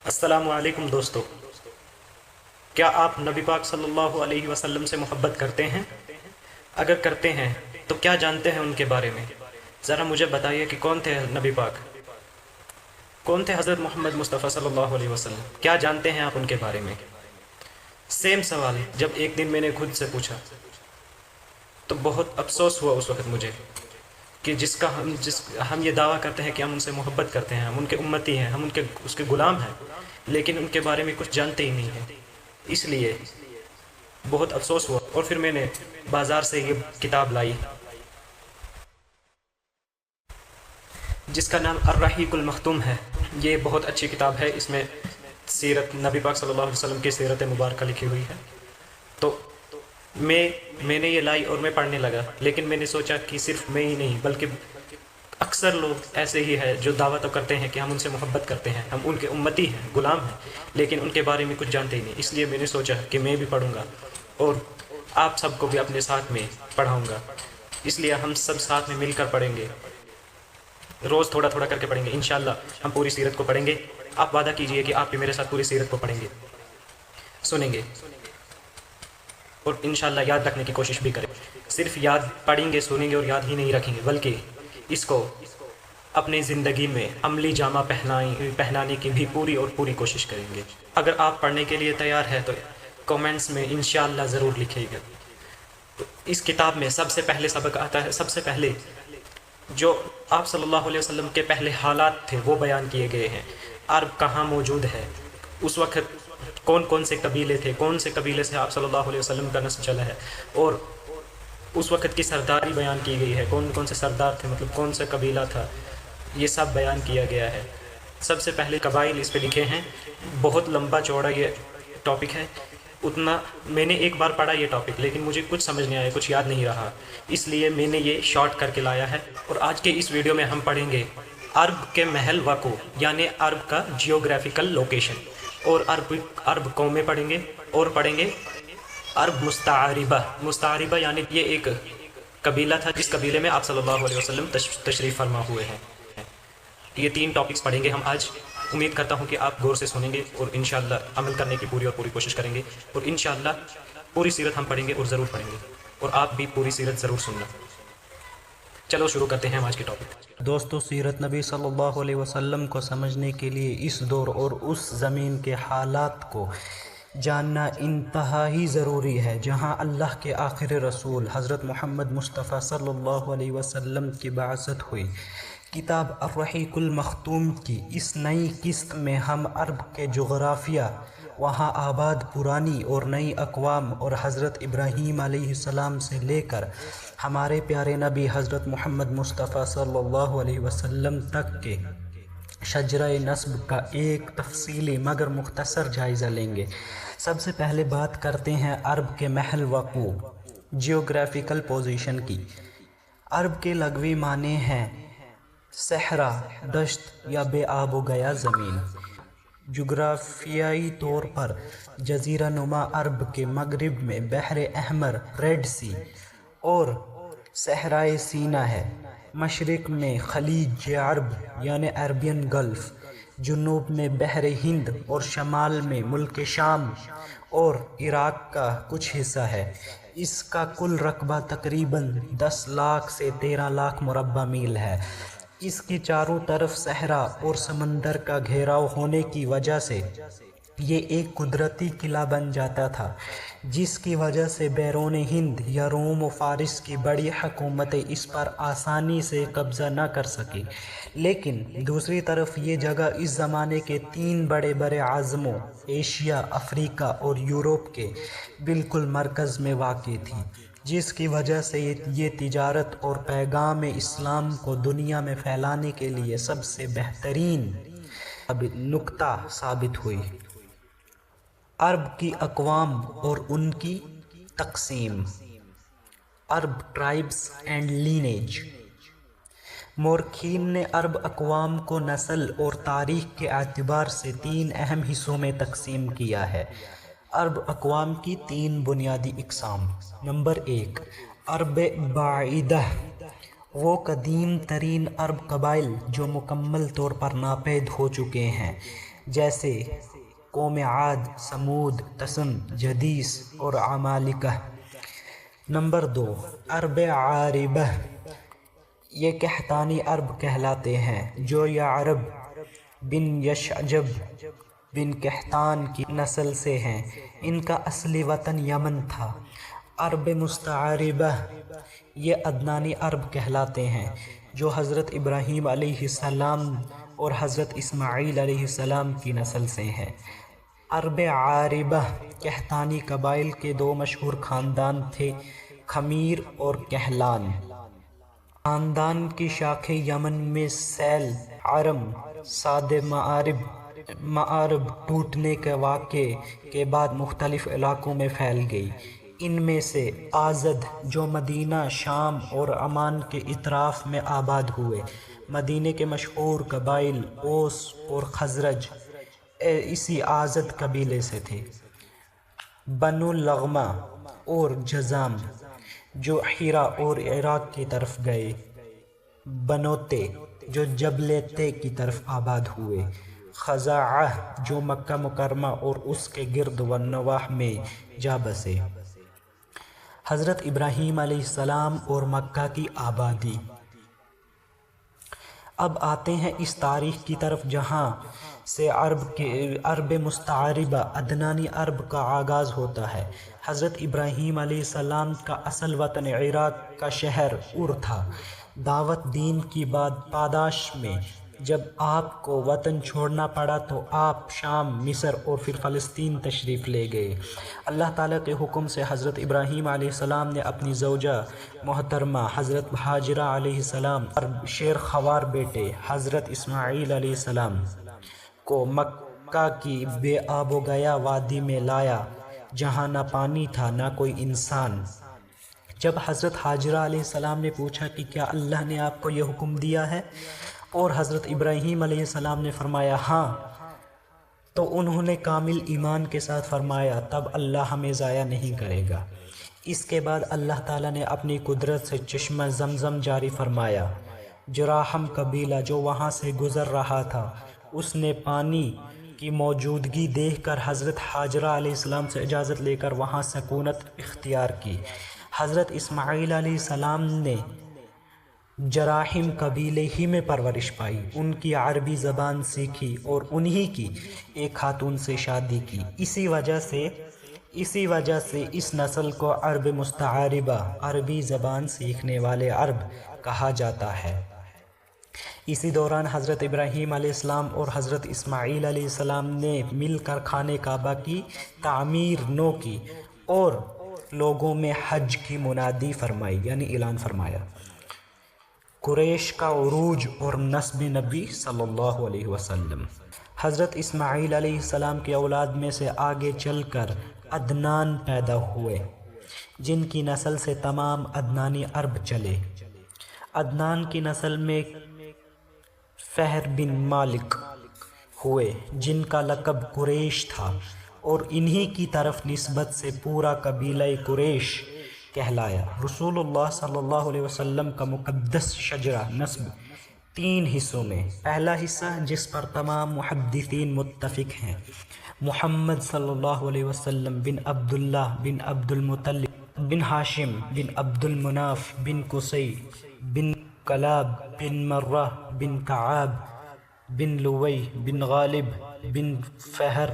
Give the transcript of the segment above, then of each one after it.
अस्सलामु अलैकुम दोस्तों। क्या आप नबी पाक सल्लल्लाहु अलैहि वसल्लम से मोहब्बत करते हैं? अगर करते हैं तो क्या जानते हैं उनके बारे में? ज़रा मुझे बताइए कि कौन थे नबी पाक, कौन थे हज़रत मोहम्मद मुस्तफ़ा सल्लल्लाहु अलैहि वसल्लम? क्या जानते हैं आप उनके बारे में? सेम सवाल जब एक दिन मैंने खुद से पूछा तो बहुत अफसोस हुआ उस वक़्त मुझे कि हम ये दावा करते हैं कि हम उनसे मोहब्बत करते हैं, हम उनके उम्मती हैं, हम उनके उसके ग़ुलाम हैं, लेकिन उनके बारे में कुछ जानते ही नहीं हैं। इसलिए बहुत अफसोस हुआ और फिर मैंने बाज़ार से ये किताब लाई जिसका नाम अर्रहीकुल मख्तूम है। ये बहुत अच्छी किताब है। इसमें सीरत नबी पाक सल्लल्लाहु अलैहि वसल्लम की सीरत मुबारक लिखी हुई है। तो मैंने ये लाई और मैं पढ़ने लगा, लेकिन मैंने सोचा कि सिर्फ मैं ही नहीं बल्कि अक्सर लोग ऐसे ही है जो दावा तो करते हैं कि हम उनसे मोहब्बत करते हैं, हम उनके उम्मती हैं, ग़ुलाम हैं, लेकिन उनके बारे में कुछ जानते ही नहीं। इसलिए मैंने सोचा कि मैं भी पढ़ूंगा और आप सबको भी अपने साथ में पढ़ाऊंगा। इसलिए हम सब साथ में मिलकर पढ़ेंगे, रोज़ थोड़ा थोड़ा करके पढ़ेंगे। इंशाअल्लाह हम पूरी सीरत को पढ़ेंगे। आप वादा कीजिए कि आप भी मेरे साथ पूरी सीरत को पढ़ेंगे, सुनेंगे और इंशाअल्लाह याद रखने की कोशिश भी करें। सिर्फ याद पढ़ेंगे, सुनेंगे और याद ही नहीं रखेंगे, बल्कि इसको अपनी ज़िंदगी में अमली जामा पहनाने की भी पूरी कोशिश करेंगे। अगर आप पढ़ने के लिए तैयार है तो कमेंट्स में इंशाअल्लाह ज़रूर लिखिएगा। तो इस किताब में सबसे पहले सबक आता है। सबसे पहले जो आप सल्लल्लाहु अलैहि वसल्लम के पहले हालात थे वो बयान किए गए हैं। अरब कहाँ मौजूद है, उस वक़्त कौन कौन से कबीले थे, कौन से कबीले से आप सल्लल्लाहु अलैहि वसल्लम का नस्ल चला है, और उस वक़्त की सरदारी बयान की गई है। कौन कौन से सरदार थे, मतलब कौन सा कबीला था, ये सब बयान किया गया है। सबसे पहले कबाइल इस पे लिखे हैं। बहुत लंबा चौड़ा ये टॉपिक है। उतना मैंने एक बार पढ़ा ये टॉपिक, लेकिन मुझे कुछ समझ नहीं आया, कुछ याद नहीं रहा, इसलिए मैंने ये शॉर्ट करके लाया है। और आज के इस वीडियो में हम पढ़ेंगे अरब के महल वक़ू, यानी अरब का जियोग्राफिकल लोकेशन, और अरब कौमें पढ़ेंगे, और पढ़ेंगे अरब मुस्तारिबा यानी ये एक कबीला था जिस कबीले में आप सल्लल्लाहु अलैहि वसल्लम तशरीफ़ फरमा हुए हैं। ये 3 टॉपिक्स पढ़ेंगे हम आज। उम्मीद करता हूँ कि आप गौर से सुनेंगे और इंशाअल्लाह अमल करने की पूरी कोशिश करेंगे, और इंशाअल्लाह पूरी सीरत हम पढ़ेंगे और ज़रूर पढ़ेंगे, और आप भी पूरी सीरत ज़रूर सुनना। चलो शुरू करते हैं हम आज के टॉपिक। दोस्तों, सीरत नबी सल्लल्लाहु अलैहि वसल्लम को समझने के लिए इस दौर और उस ज़मीन के हालात को जानना इंतहाई ज़रूरी है जहाँ अल्लाह के आखिरी रसूल हज़रत मोहम्मद मुस्तफ़ा सल्लल्लाहु अलैहि वसल्लम की बाअसत हुई। किताब अर्रहीकुल मख्तूम की इस नई किस्त में हम अरब के जोग्राफिया, वहाँ आबाद पुरानी और नई अक़वाम और हज़रत इब्राहीम अलैहिस्सलाम से लेकर हमारे प्यारे नबी हज़रत मोहम्मद मुस्तफ़ा सल्लल्लाहु अलैहि वसल्लम तक के शजरा नस्ब का एक तफसीली मगर मुख्तसर जायज़ा लेंगे। सबसे पहले बात करते हैं अरब के महल वक़ू, जियोग्राफिकल पोजीशन की। अरब के लगवी माने हैं सहरा, दश्त या बेआब गया ज़मीन। जुग्राफियाई तौर पर जज़ीरा नुमा अरब के मगरिब में बहर अहमर, रेड सी और सहराए सीना है। मशरिक़ में खलीज अरब यानी अरबियन गल्फ़, जुनूब में बहर हिंद और शमाल में मुल्क शाम और इराक़ का कुछ हिस्सा है। इसका कुल रकबा तकरीबन 10 लाख से 13 लाख मुरब्बा मील है। इसके चारों तरफ सहरा और समंदर का घेराव होने की वजह से ये एक कुदरती किला बन जाता था, जिसकी वजह से बैरून हिंद या रोम व फारिस की बड़ी हुकूमतें इस पर आसानी से कब्ज़ा न कर सकी। लेकिन दूसरी तरफ ये जगह इस ज़माने के 3 बड़े आज़मों एशिया, अफ्रीका और यूरोप के बिल्कुल मरकज़ में वाक़ई थी, जिसकी वजह से ये तिजारत और पैगाम इस्लाम को दुनिया में फैलाने के लिए सबसे बेहतरीन नुक्ता साबित हुई। अरब की अक़वाम और उनकी तक़सीम। अरब ट्राइब्स एंड लीनेज। मोरखीन ने अरब अक़वाम को नस्ल और तारीख़ के एतबार से 3 अहम हिस्सों में तक़सीम किया है। अरब अक़वाम की 3 बुनियादी इक़साम। नंबर 1, अरब बाइदह, वो कदीम तरीन अरब कबाइल जो मुकम्मल तौर पर नापैद हो चुके हैं। جیسے قوم عاد، سمود، تسم، جدیس اور عمالقہ۔ نمبر 2، عرب عاربہ، یہ قحطانی عرب کہلاتے ہیں جو یعرب بن یشعجب بن قحطان کی نسل سے ہیں۔ ان کا اصلی وطن یمن تھا۔ عرب مستعربہ، یہ عدنانی عرب کہلاتے ہیں جو حضرت ابراہیم علیہ السلام اور حضرت اسماعیل علیہ السلام کی نسل سے ہیں۔ عرب عاربہ قحطانی قبائل کے 2 مشہور خاندان تھے، خمیر اور کہلان۔ خاندان کی شاخیں یمن میں سیل، عرم، ساد معارب ٹوٹنے کے واقعے کے بعد مختلف علاقوں میں پھیل گئی۔ ان میں سے آزد جو مدینہ، شام اور عمان کے اطراف میں آباد ہوئے۔ مدینے کے مشہور قبائل اوس اور خزرج اسی آزد قبیلے سے تھے۔ بنو لغمہ اور جذام جو حرا اور عراق کی طرف گئے۔ بنوتے جو جبل طے کی طرف آباد ہوئے۔ خزاعہ جو مکہ مکرمہ اور اس کے گرد و نواح میں جا بسے۔ حضرت ابراہیم علیہ السلام اور مکہ کی آبادی۔ اب آتے ہیں اس تاریخ کی طرف جہاں سے عرب مستعربہ عدنانی عرب کا آغاز ہوتا ہے۔ حضرت ابراہیم علیہ السلام کا اصل وطن عراق کا شہر ار تھا۔ دعوت دین کی پاداش میں جب آپ کو وطن چھوڑنا پڑا تو آپ شام، مصر اور پھر فلسطین تشریف لے گئے۔ اللہ تعالیٰ کے حکم سے حضرت ابراہیم علیہ السلام نے اپنی زوجہ محترمہ حضرت ہاجرہ علیہ السلام اور شیر خوار بیٹے حضرت اسماعیل علیہ السلام کو مکہ کی بے آب و گیا وادی میں لایا جہاں نہ پانی تھا نہ کوئی انسان۔ جب حضرت ہاجرہ علیہ السلام نے پوچھا کہ کیا اللہ نے آپ کو یہ حکم دیا ہے، اور حضرت ابراہیم علیہ السلام نے فرمایا ہاں، تو انہوں نے کامل ایمان کے ساتھ فرمایا تب اللہ ہمیں ضائع نہیں کرے گا۔ اس کے بعد اللہ تعالیٰ نے اپنی قدرت سے چشمہ زمزم جاری فرمایا۔ جراحم قبیلہ جو وہاں سے گزر رہا تھا اس نے پانی کی موجودگی دیکھ کر حضرت ہاجرہ علیہ السلام سے اجازت لے کر وہاں سکونت اختیار کی۔ حضرت اسماعیل علیہ السلام نے جراحم قبیلے ہی میں پرورش پائی، ان کی عربی زبان سیکھی اور انہی کی ایک خاتون سے شادی کی۔ اسی وجہ سے اس نسل کو عرب مستعربہ، عربی زبان سیکھنے والے عرب کہا جاتا ہے۔ اسی دوران حضرت ابراہیم علیہ السلام اور حضرت اسماعیل علیہ السلام نے مل کر خانہ کعبہ کی تعمیر نو کی اور لوگوں میں حج کی منادی فرمائی، یعنی اعلان فرمایا۔ قریش کا عروج اور نسب نبی صلی اللہ علیہ وسلم۔ حضرت اسماعیل علیہ السلام کی اولاد میں سے آگے چل کر عدنان پیدا ہوئے جن کی نسل سے تمام عدنانی عرب چلے۔ عدنان کی نسل میں فہر بن مالک ہوئے جن کا لقب قریش تھا اور انہی کی طرف نسبت سے پورا قبیلہ قریش کہلایا۔ رسول اللہ صلی اللہ علیہ وسلم کا مقدس شجرہ نسب 3 حصوں میں۔ پہلا حصہ جس پر تمام محدثین متفق ہیں، محمد صلی اللہ علیہ وسلم بن عبداللہ بن عبد المطلب بن ہاشم بن عبد المناف بن قصی بن کلاب بن مرہ بن کعاب بن لوی بن غالب بن فہر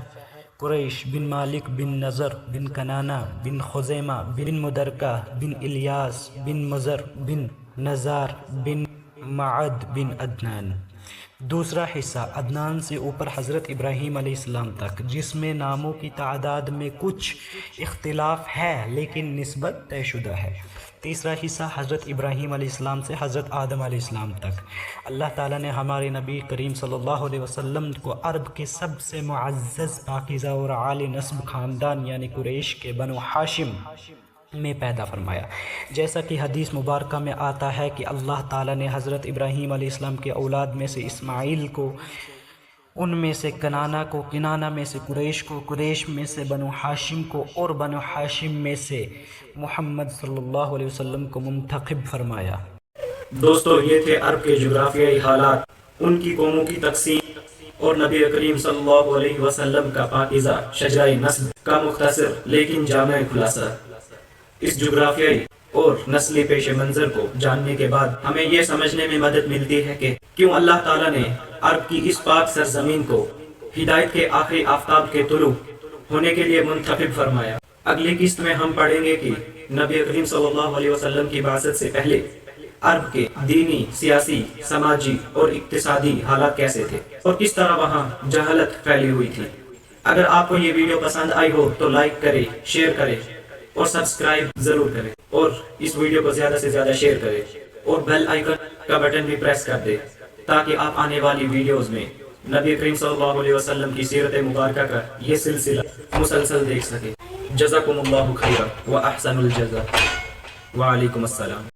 قریش بن مالک بن نضر بن کنانہ بن خزیمہ بن مدرکہ بن الیاس بن مزر بن نزار بن معد بن عدنان۔ دوسرا حصہ عدنان سے اوپر حضرت ابراہیم علیہ السلام تک، جس میں ناموں کی تعداد میں کچھ اختلاف ہے لیکن نسبت طے شدہ ہے۔ تیسرا حصہ حضرت ابراہیم علیہ السلام سے حضرت آدم علیہ السلام تک۔ اللہ تعالیٰ نے ہمارے نبی کریم صلی اللہ علیہ وسلم کو عرب کے سب سے معزز، پاکیزہ اور عالی نسب خاندان یعنی قریش کے بنو ہاشم میں پیدا فرمایا۔ جیسا کہ حدیث مبارکہ میں آتا ہے کہ اللہ تعالیٰ نے حضرت ابراہیم علیہ السلام کے اولاد میں سے اسماعیل کو، ان میں سے کنانہ کو، کنانہ میں سے قریش کو، قریش میں سے بنو ہاشم کو اور بنو ہاشم میں سے محمد صلی اللہ علیہ وسلم کو منتخب فرمایا۔ دوستو، یہ تھے عرب کے جغرافیائی حالات، ان کی قوموں کی تقسیم اور نبی کریم صلی اللہ علیہ وسلم کا پاکیزہ شجرہ نسل کا مختصر لیکن جامع خلاصہ۔ اس جغرافیائی اور نسلی پیش منظر کو جاننے کے بعد ہمیں یہ سمجھنے میں مدد ملتی ہے کہ کیوں اللہ تعالیٰ نے عرب کی اس پاک سرزمین کو ہدایت کے آخری آفتاب کے طلوع ہونے کے لیے منتخب فرمایا۔ اگلی قسط میں ہم پڑھیں گے کہ نبی کریم صلی اللہ علیہ وسلم کی بعثت سے پہلے عرب کے دینی، سیاسی، سماجی اور اقتصادی حالات کیسے تھے اور کس طرح وہاں جہالت پھیلی ہوئی تھی۔ اگر آپ کو یہ ویڈیو پسند آئی ہو تو لائک کریں، شیئر کریں اور سبسکرائب ضرور کریں، اور اس ویڈیو کو زیادہ سے زیادہ شیئر کریں اور بیل آئیکن کا بٹن بھی پریس کر دیں تاکہ آپ آنے والی ویڈیوز میں نبی کریم صلی اللہ علیہ وسلم کی سیرت مبارکہ کا یہ سلسلہ مسلسل دیکھ سکیں۔ جزاکم اللہ خیرا و احسن الجزا، وعلیکم السلام۔